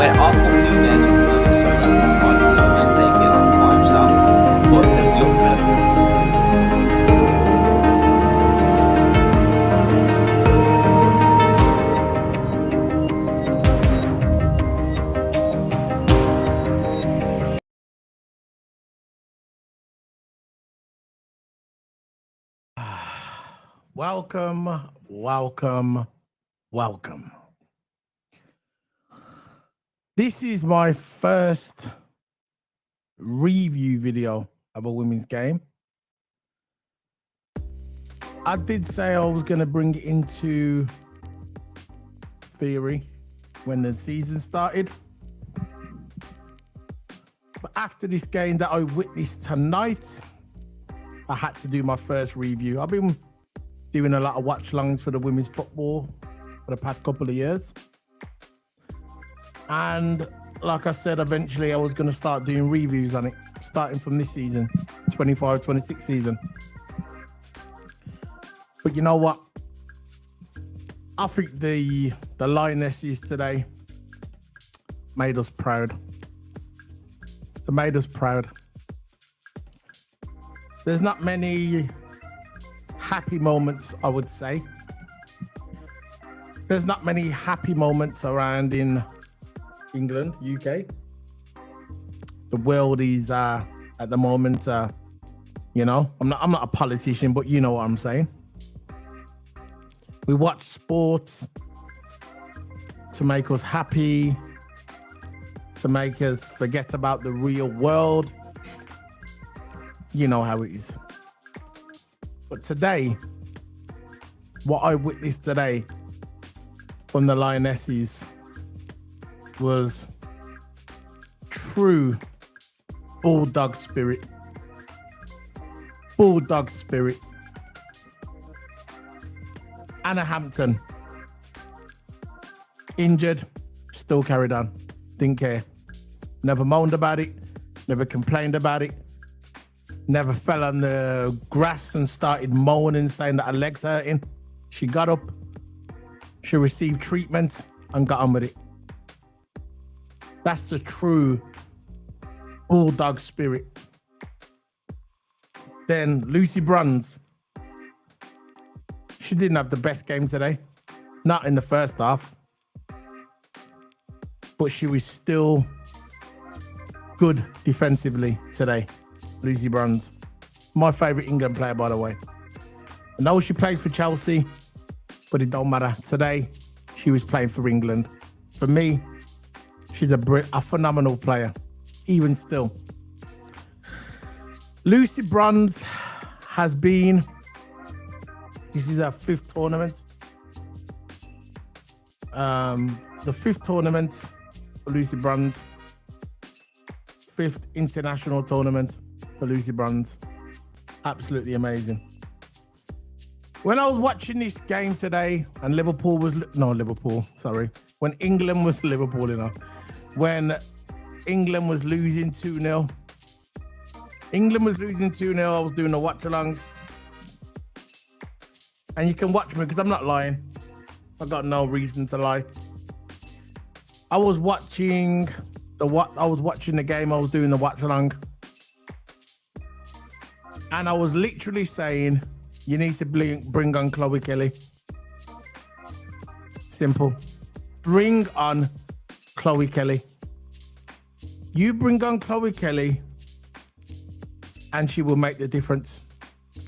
Mate, I thought Lionesses was going to slow down quite a little and take it on by himself, but then we all fell. Welcome. This is my first review video of a women's game. I did say I was going to bring it into theory when the season started. But after this game that I witnessed tonight, I had to do my first review. I've been doing a lot of watch-alongs for the women's football for the past couple of years. And like I said, eventually I was going to start doing reviews on it, starting from this season, 25-26 season. But you know what? I think the Lionesses today made us proud. They made us proud. There's not many happy moments, I would say. There's not many happy moments around in England, UK. The world is at the moment, you know, I'm not a politician, but you know what I'm saying. We watch sports to make us happy, to make us forget about the real world. You know how it is. But today, what I witnessed today from the Lionesses was true bulldog spirit. Bulldog spirit. Anna Hampton, injured, still carried on. Didn't care. Never moaned about it. Never complained about it. Never fell on the grass and started moaning, saying that her leg's hurting. She got up, she received treatment and got on with it. That's the true bulldog spirit. Then Lucy Bronze, she didn't have the best game today. Not in the first half. But she was still good defensively today. Lucy Bronze, my favourite England player, by the way. I know she played for Chelsea, but it don't matter. Today, she was playing for England. For me, she's a phenomenal player, even still. Lucy Bronze has been, this is her 5th tournament. The 5th tournament for Lucy Bronze. 5th international tournament for Lucy Bronze. Absolutely amazing. When I was watching this game today and when England was Liverpool, you know, when England was losing 2-0. I was doing a watch along. And you can watch me because I'm not lying. I got no reason to lie. I was watching the game, I was doing the watch along. And I was literally saying, you need to bring on Chloe Kelly. Simple. Bring on Chloe Kelly. You bring on Chloe Kelly and she will make the difference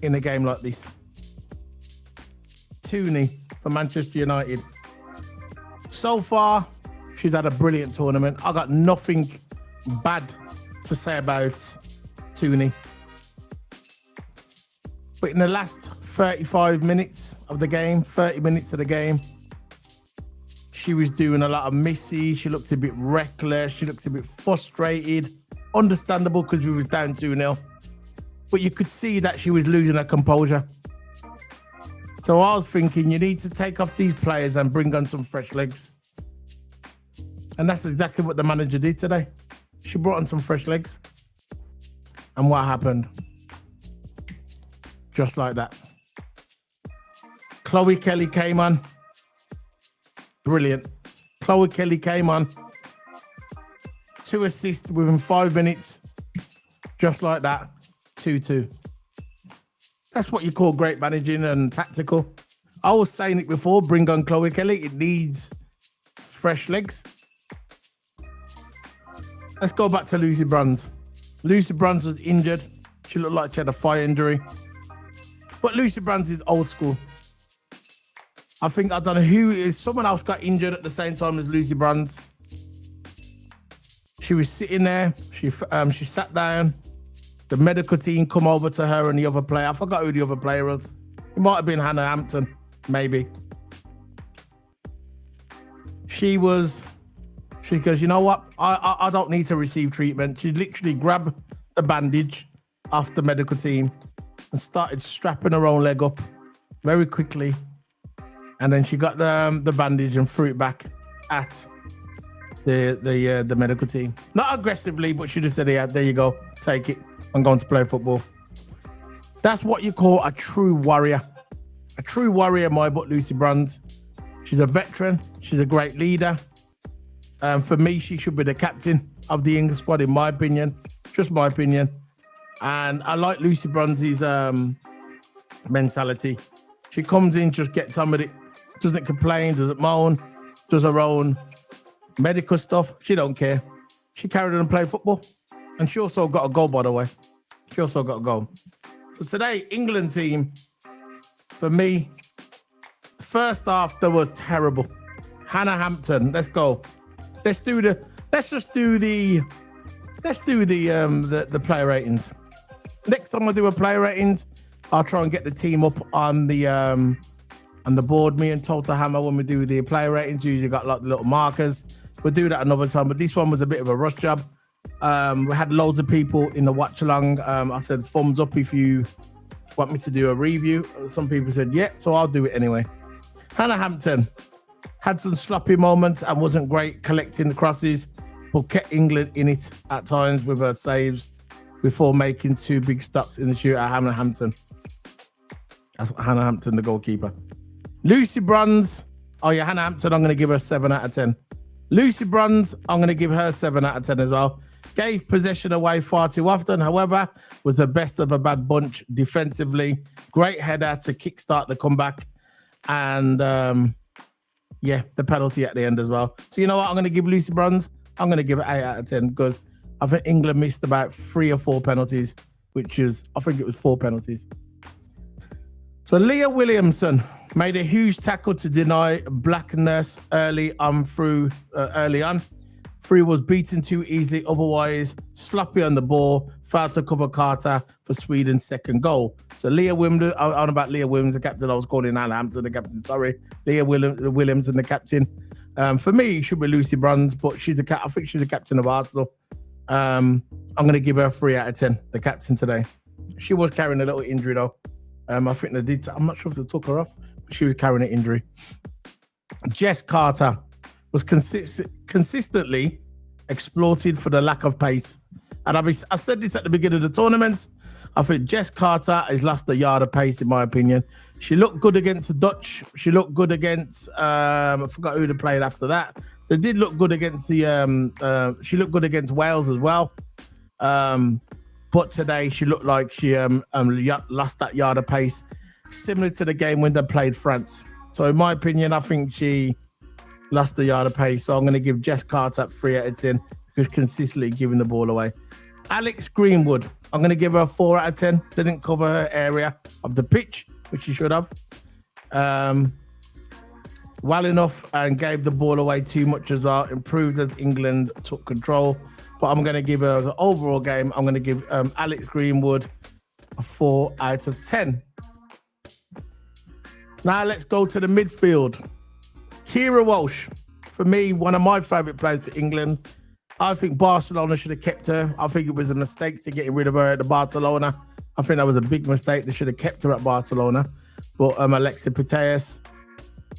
in a game like this. Tooney for Manchester United. So far, she's had a brilliant tournament. I got nothing bad to say about Tooney. But in the last 35 minutes of the game, 30 minutes of the game, she was doing a lot of misses. She looked a bit reckless. She looked a bit frustrated. Understandable because we was down 2-0. But you could see that she was losing her composure. So I was thinking, you need to take off these players and bring on some fresh legs. And that's exactly what the manager did today. She brought on some fresh legs. And what happened? Just like that. Chloe Kelly came on. Brilliant. Chloe Kelly came on. 2 assists within 5 minutes. Just like that, 2-2. That's what you call great managing and tactical. I was saying it before, bring on Chloe Kelly. It needs fresh legs. Let's go back to Lucy Bronze. Lucy Bronze was injured. She looked like she had a thigh injury. But Lucy Bronze is old school. I think, I don't know who it is. Someone else got injured at the same time as Lucy Bronze. She was sitting there. She sat down. The medical team come over to her and the other player. I forgot who the other player was. It might have been Hannah Hampton, maybe. She goes, you know what? I don't need to receive treatment. She literally grabbed the bandage off the medical team and started strapping her own leg up very quickly. And then she got the bandage and threw it back at the medical team. Not aggressively, but she just said, yeah, there you go. Take it. I'm going to play football. That's what you call a true warrior. A true warrior, my book, Lucy Bronze. She's a veteran. She's a great leader. For me, she should be the captain of the England squad, in my opinion. Just my opinion. And I like Lucy Bronze's mentality. She comes in, just gets on with it. Doesn't complain, doesn't moan. Does her own medical stuff. She don't care. She carried on and played football. And she also got a goal, by the way. She also got a goal. So today, England team, for me, first half, they were terrible. Hannah Hampton, let's go. Let's do the player ratings. Next time I do a player ratings, I'll try and get the team up on the board. Me and Toto Hammer, when we do the player ratings, usually got like the little markers. We'll do that another time, but this one was a bit of a rush job. We had loads of people in the watch along. I said thumbs up if you want me to do a review. Some people said yeah, so I'll do it anyway. Hannah Hampton had some sloppy moments and wasn't great collecting the crosses, but kept England in it at times with her saves before making 2 big stops in the shootout. Hannah Hampton. That's Hannah Hampton, the goalkeeper. Lucy Bronze. Oh yeah, Hannah Hampton, I'm going to give her 7 out of 10. Lucy Bronze, I'm going to give her 7 out of 10 as well. Gave possession away far too often, however, was the best of a bad bunch defensively. Great header to kickstart the comeback. And yeah, the penalty at the end as well. So you know what? I'm going to give Lucy Bronze, I'm going to give it 8 out of 10 because I think England missed about 3 or 4 penalties, which is, I think it was 4 penalties. So Leah Williamson made a huge tackle to deny Blackness early on. Free was beaten too easily, otherwise sloppy on the ball, failed to cover Carter for Sweden's second goal. So Leah Williams, on about Leah Williams, the captain. I was calling Hannah Hampton the captain, sorry. Leah Williams and the captain. For me, it should be Lucy Bronze, but I think she's the captain of Arsenal. I'm going to give her 3 out of 10, the captain today. She was carrying a little injury though. I think they did. I'm not sure if they took her off, but she was carrying an injury. Jess Carter was consistently exploited for the lack of pace. And I said this at the beginning of the tournament. I think Jess Carter has lost a yard of pace, in my opinion. She looked good against the Dutch. She looked good against, I forgot who they played after that. They did look good against she looked good against Wales as well. But today she looked like she lost that yard of pace, similar to the game when they played France. So in my opinion, I think she lost the yard of pace. So I'm going to give Jess Carter 3 out of 10 because consistently giving the ball away. Alex Greenwood, I'm going to give her a 4 out of 10. Didn't cover her area of the pitch, which she should have. Well enough and gave the ball away too much as well. Improved as England took control. But I'm going to give her the overall game. I'm going to give Alex Greenwood a 4 out of 10. Now let's go to the midfield. Kira Walsh, for me, one of my favourite players for England. I think Barcelona should have kept her. I think it was a mistake to get rid of her at the Barcelona. I think that was a big mistake. They should have kept her at Barcelona. But Alexia Putellas,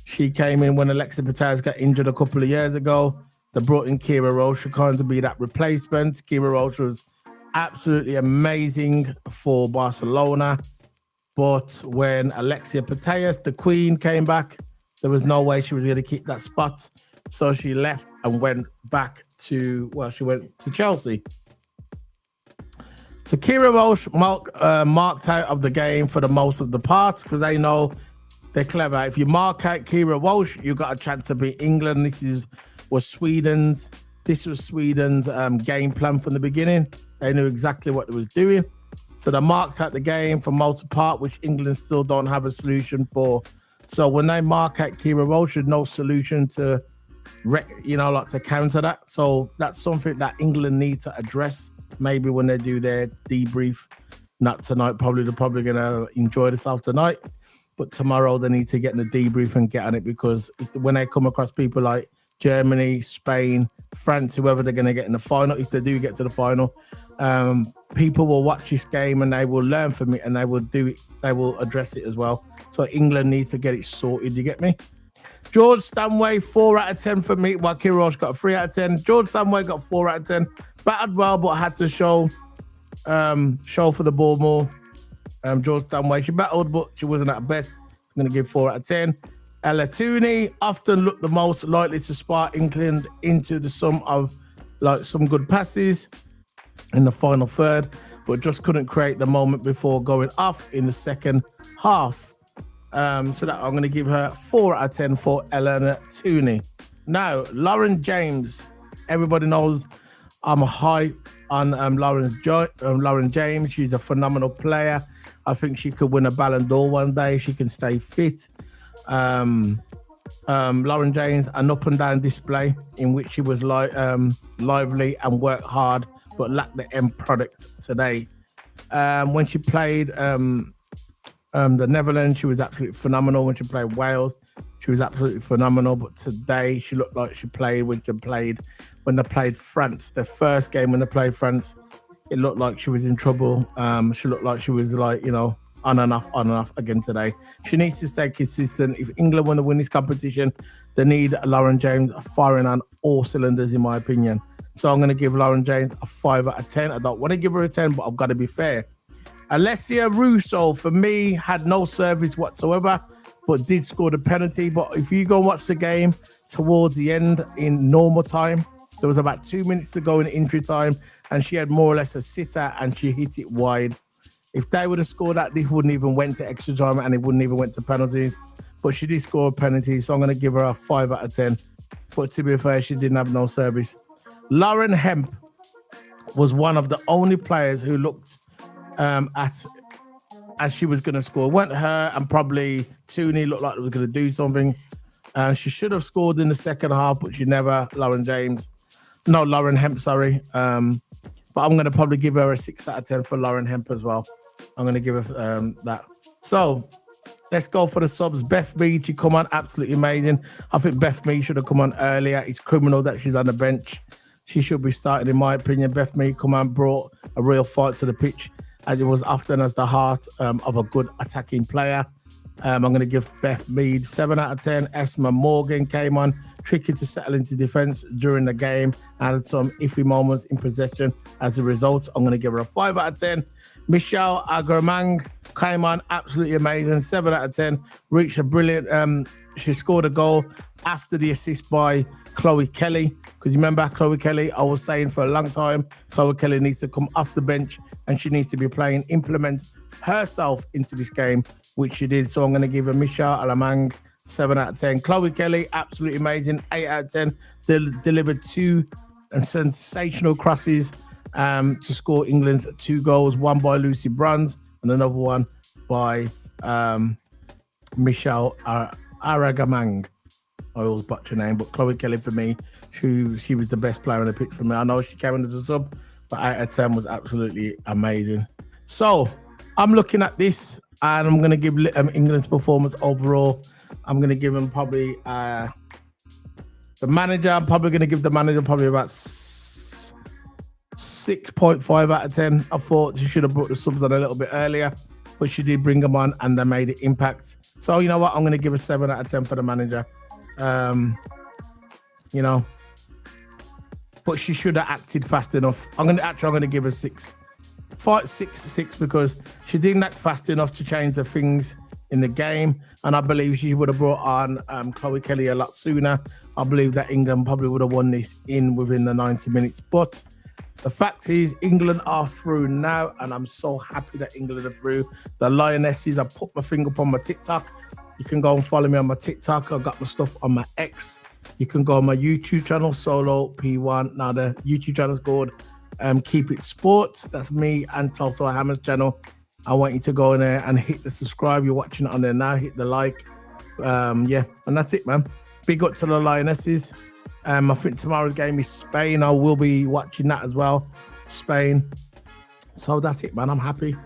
she came in when Alexia Putellas got injured a couple of years ago. They brought in Kira Walsh to be that replacement. Kira Walsh was absolutely amazing for Barcelona. But when Alexia Putellas, the Queen, came back, there was no way she was going to keep that spot. So she left and went back to Chelsea. So Kira Walsh marked out of the game for the most of the part because they know they're clever. If you mark out Kira Walsh, you got a chance to beat England. This was Sweden's game plan from the beginning. They knew exactly what they was doing. So they marked out the game for most part, which England still don't have a solution for. So when they mark out Kira Walsh, there's no solution to, to counter that. So that's something that England need to address. Maybe when they do their debrief, not tonight. They're probably gonna enjoy themselves tonight, but tomorrow they need to get in the debrief and get on it because when they come across people like Germany, Spain, France, whoever they're gonna get in the final, if they do get to the final, people will watch this game and they will learn from it and they will do it. They will address it as well. So England needs to get it sorted. You get me? George Stanway, 4 out of 10 for me. While Kira Walsh got a 3 out of 10. George Stanway got 4 out of 10. Battered well, but had to show for the ball more. George Stanway, she battled, but she wasn't at her best. I'm going to give 4 out of 10. Ella Tooney often looked the most likely to spark England into the sum of some good passes in the final third, but just couldn't create the moment before going off in the second half. So that I'm going to give her 4 out of 10 for Ella Tooney. Now, Lauren James. Everybody knows I'm high on Lauren James. She's a phenomenal player. I think she could win a Ballon d'Or one day. She can stay fit. Lauren James, an up and down display in which she was lively and worked hard, but lacked the end product today. When she played the Netherlands, she was absolutely phenomenal. When she played Wales, she was absolutely phenomenal. But today, she looked like she played when they played France. The first game when they played France, it looked like she was in trouble. She looked like she was on and off again today. She needs to stay consistent. If England want to win this competition, they need Lauren James firing on all cylinders, in my opinion. So I'm going to give Lauren James a 5 out of 10. I don't want to give her a 10, but I've got to be fair. Alessia Russo, for me, had no service whatsoever, but did score the penalty. But if you go and watch the game towards the end in normal time, there was about 2 minutes to go in injury time, and she had more or less a sitter, and she hit it wide. If they would have scored that, this wouldn't even went to extra time, and it wouldn't even went to penalties. But she did score a penalty, so I'm going to give her a 5 out of 10. But to be fair, she didn't have no service. Lauren Hemp was one of the only players who looked as she was going to score. It went her and probably Tooney looked like it was going to do something. She should have scored in the second half, but she never. Lauren Hemp, sorry. But I'm going to probably give her a 6 out of 10 for Lauren Hemp as well. I'm going to give her that. So let's go for the subs. Beth Mead, she come on absolutely amazing. I think Beth Mead should have come on earlier. It's criminal that she's on the bench. She should be starting, in my opinion. Beth Mead come on, brought a real fight to the pitch, as it was often as the heart of a good attacking player. I'm going to give Beth Mead 7 out of 10. Esma Morgan came on, tricky to settle into defense during the game, and had some iffy moments in possession. As a result, I'm going to give her a 5 out of 10. Michelle Agramang came on, absolutely amazing, 7 out of 10. Reached a brilliant, she scored a goal after the assist by Chloe Kelly. Because you remember Chloe Kelly, I was saying for a long time, Chloe Kelly needs to come off the bench and she needs to be playing, implement herself into this game, which she did. So I'm going to give her Michelle Alamang 7 out of 10. Chloe Kelly, absolutely amazing, 8 out of 10. Delivered 2 sensational crosses to score England's 2 goals, one by Lucy Bronze and another one by Michelle Aragamang. I always butcher her name, but Chloe Kelly for me, she was the best player on the pitch for me. I know she came in as a sub, but 8 out of 10 was absolutely amazing. So I'm looking at this and I'm going to give England's performance overall. I'm going to give him probably the manager. I'm probably going to give the manager probably about 6.5 out of 10. I thought she should have brought the subs on a little bit earlier, but she did bring them on and they made it impact. So you know what? I'm going to give a 7 out of 10 for the manager. But she should have acted fast enough. I'm going to give her 6. 6 because she didn't act fast enough to change the things in the game, and I believe she would have brought on Chloe Kelly a lot sooner. I believe that England probably would have won this within the 90 minutes. But the fact is, England are through now, and I'm so happy that England are through. The Lionesses, I put my finger up on my TikTok. You can go and follow me on my TikTok. I've got my stuff on my X. You can go on my YouTube channel, Solo P1. Now the YouTube channel is called Keep It Sports. That's me and TOTO Hammer's channel. I want you to go in there and hit the subscribe. You're watching it on there now. Hit the like. Yeah, and that's it, man. Big up to the Lionesses. I think tomorrow's game is Spain. I will be watching that as well. Spain. So that's it, man. I'm happy.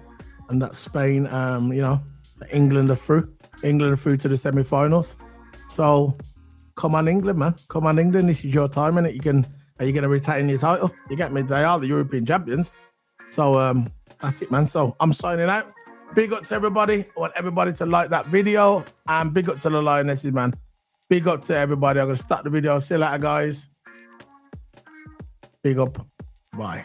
And that Spain, you know, England are through. England are through to the semi-finals. So come on, England, man. Come on, England. This is your time, innit? Are you going to retain your title? You get me? They are the European champions. So that's it, man. So I'm signing out. Big up to everybody. I want everybody to like that video. And big up to the Lionesses, man. Big up to everybody. I'm going to start the video. See you later, guys. Big up. Bye.